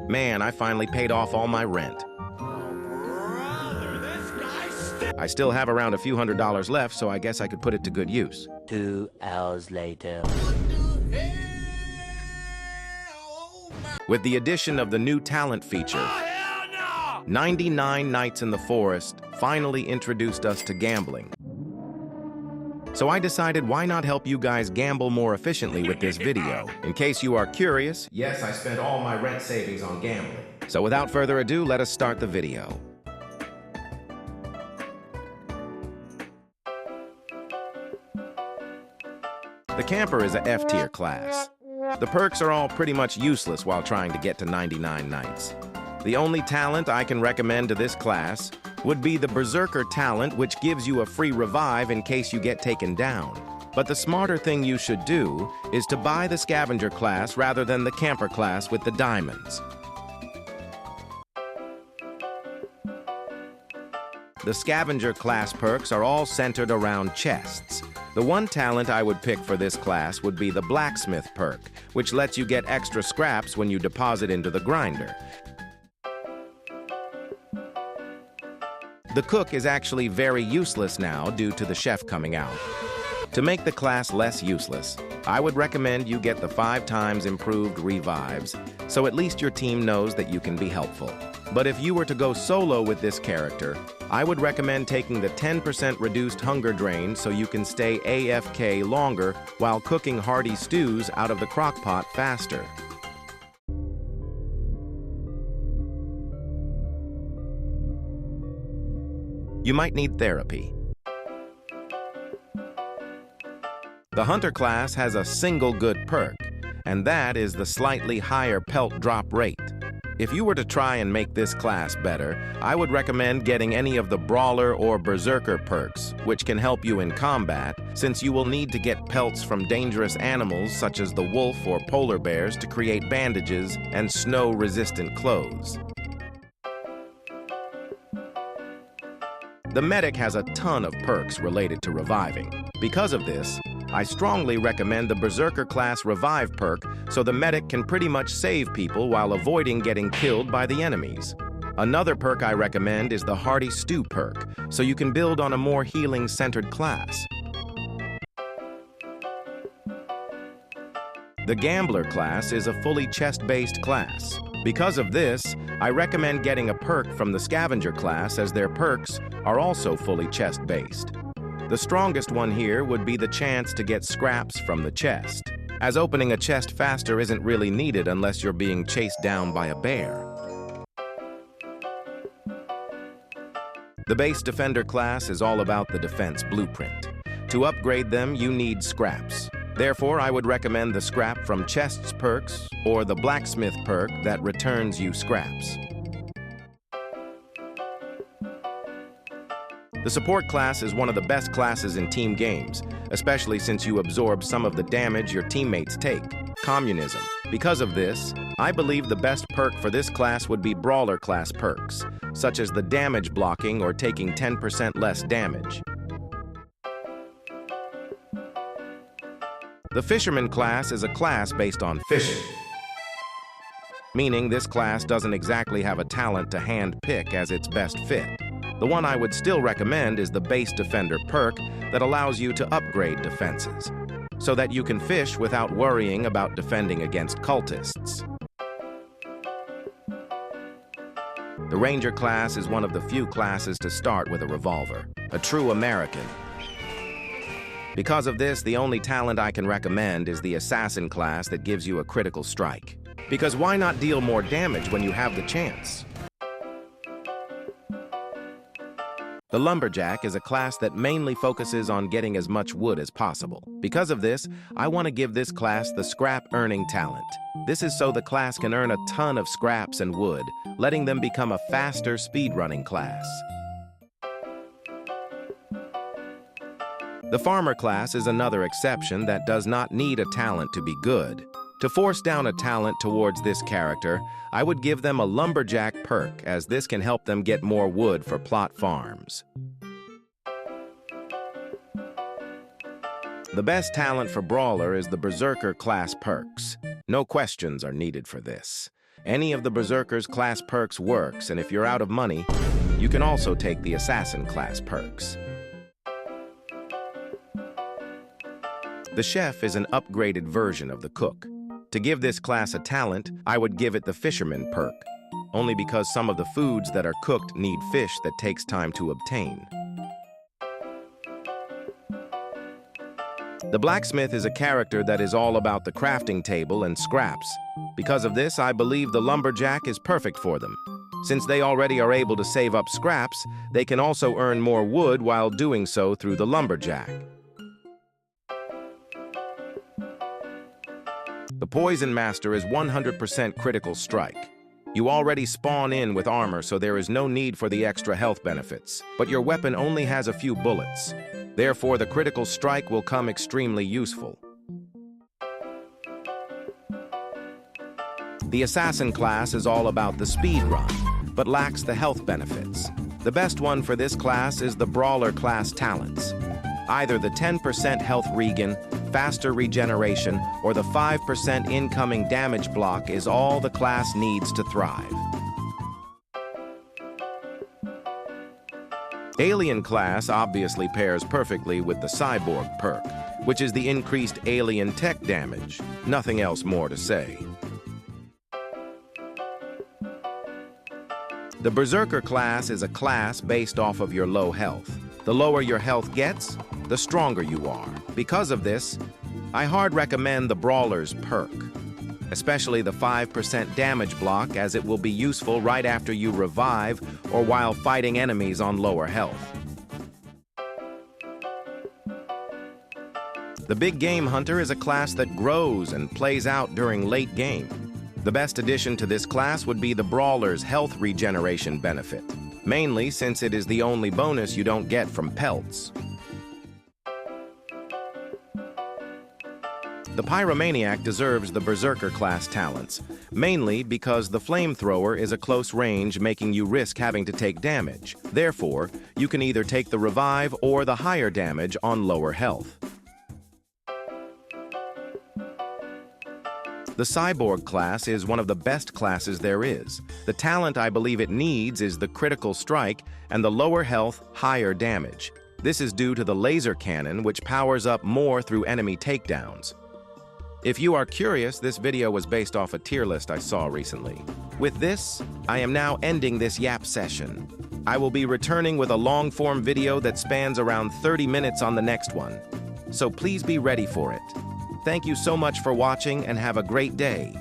Man, I finally paid off all my rent. I still have around a few $100s left, so I guess I could put it to good use. 2 hours later. With the addition of the new talent feature, 99 Nights in the Forest finally introduced us to gambling. So I decided why not help you guys gamble more efficiently with this video. In case you are curious, yes, I spent all my rent savings on gambling. So without further ado, let us start the video. The camper is a F-tier class. The perks are all pretty much useless while trying to get to 99 nights. The only talent I can recommend to this class would be the Berserker talent, which gives you a free revive in case you get taken down. But the smarter thing you should do is to buy the Scavenger class rather than the Camper class with the diamonds. The Scavenger class perks are all centered around chests. The one talent I would pick for this class would be the Blacksmith perk, which lets you get extra scraps when you deposit into the grinder. The cook is actually very useless now due to the chef coming out. To make the class less useless, I would recommend you get the 5 times improved revives, so at least your team knows that you can be helpful. But if you were to go solo with this character, I would recommend taking the 10% reduced hunger drain so you can stay AFK longer while cooking hearty stews out of the crockpot faster. You might need therapy. The Hunter class has a single good perk, and that is the slightly higher pelt drop rate. If you were to try and make this class better, I would recommend getting any of the Brawler or Berserker perks, which can help you in combat, since you will need to get pelts from dangerous animals such as the wolf or polar bears to create bandages and snow-resistant clothes. The Medic has a ton of perks related to reviving. Because of this, I strongly recommend the Berserker class revive perk so the Medic can pretty much save people while avoiding getting killed by the enemies. Another perk I recommend is the Hearty Stew perk, so you can build on a more healing-centered class. The Gambler class is a fully chest-based class. Because of this, I recommend getting a perk from the Scavenger class, as their perks are also fully chest-based. The strongest one here would be the chance to get scraps from the chest, as opening a chest faster isn't really needed unless you're being chased down by a bear. The Base Defender class is all about the defense blueprint. To upgrade them, you need scraps. Therefore, I would recommend the Scrap from Chests perks or the Blacksmith perk that returns you scraps. The Support class is one of the best classes in team games, especially since you absorb some of the damage your teammates take. Communism. Because of this, I believe the best perk for this class would be Brawler class perks, such as the damage blocking or taking 10% less damage. The Fisherman class is a class based on fishing, meaning this class doesn't exactly have a talent to hand-pick as its best fit. The one I would still recommend is the Base Defender perk that allows you to upgrade defenses, so that you can fish without worrying about defending against cultists. The Ranger class is one of the few classes to start with a revolver, a true American. Because of this, the only talent I can recommend is the Assassin class that gives you a critical strike. Because why not deal more damage when you have the chance? The Lumberjack is a class that mainly focuses on getting as much wood as possible. Because of this, I want to give this class the Scrap Earning talent. This is so the class can earn a ton of scraps and wood, letting them become a faster speedrunning class. The Farmer class is another exception that does not need a talent to be good. To force down a talent towards this character, I would give them a Lumberjack perk, as this can help them get more wood for plot farms. The best talent for Brawler is the Berserker class perks. No questions are needed for this. Any of the Berserker's class perks works, and if you're out of money, you can also take the Assassin class perks. The Chef is an upgraded version of the Cook. To give this class a talent, I would give it the Fisherman perk, only because some of the foods that are cooked need fish that takes time to obtain. The Blacksmith is a character that is all about the crafting table and scraps. Because of this, I believe the Lumberjack is perfect for them. Since they already are able to save up scraps, they can also earn more wood while doing so through the Lumberjack. The Poison Master is 100% critical strike. You already spawn in with armor, so there is no need for the extra health benefits, but your weapon only has a few bullets. Therefore, the critical strike will come extremely useful. The Assassin class is all about the speed run, but lacks the health benefits. The best one for this class is the Brawler class talents. Either the 10% health regen, faster regeneration, or the 5% incoming damage block is all the class needs to thrive. Alien class obviously pairs perfectly with the CYBORG perk, which is the increased alien tech damage. Nothing else more to say. The Berserker class is a class based off of your low health. The lower your health gets, the stronger you are. Because of this, I hard recommend the Brawler's perk, especially the 5% damage block, as it will be useful right after you revive or while fighting enemies on lower health. The Big Game Hunter is a class that grows and plays out during late game. The best addition to this class would be the Brawler's health regeneration benefit, mainly since it is the only bonus you don't get from pelts. The Pyromaniac deserves the Berserker class talents, mainly because the flamethrower is a close range, making you risk having to take damage. Therefore, you can either take the revive or the higher damage on lower health. The Cyborg class is one of the best classes there is. The talent I believe it needs is the critical strike and the lower health, higher damage. This is due to the laser cannon, which powers up more through enemy takedowns. If you are curious, this video was based off a tier list I saw recently. With this, I am now ending this yap session. I will be returning with a long-form video that spans around 30 minutes on the next one, so please be ready for it. Thank you so much for watching and have a great day.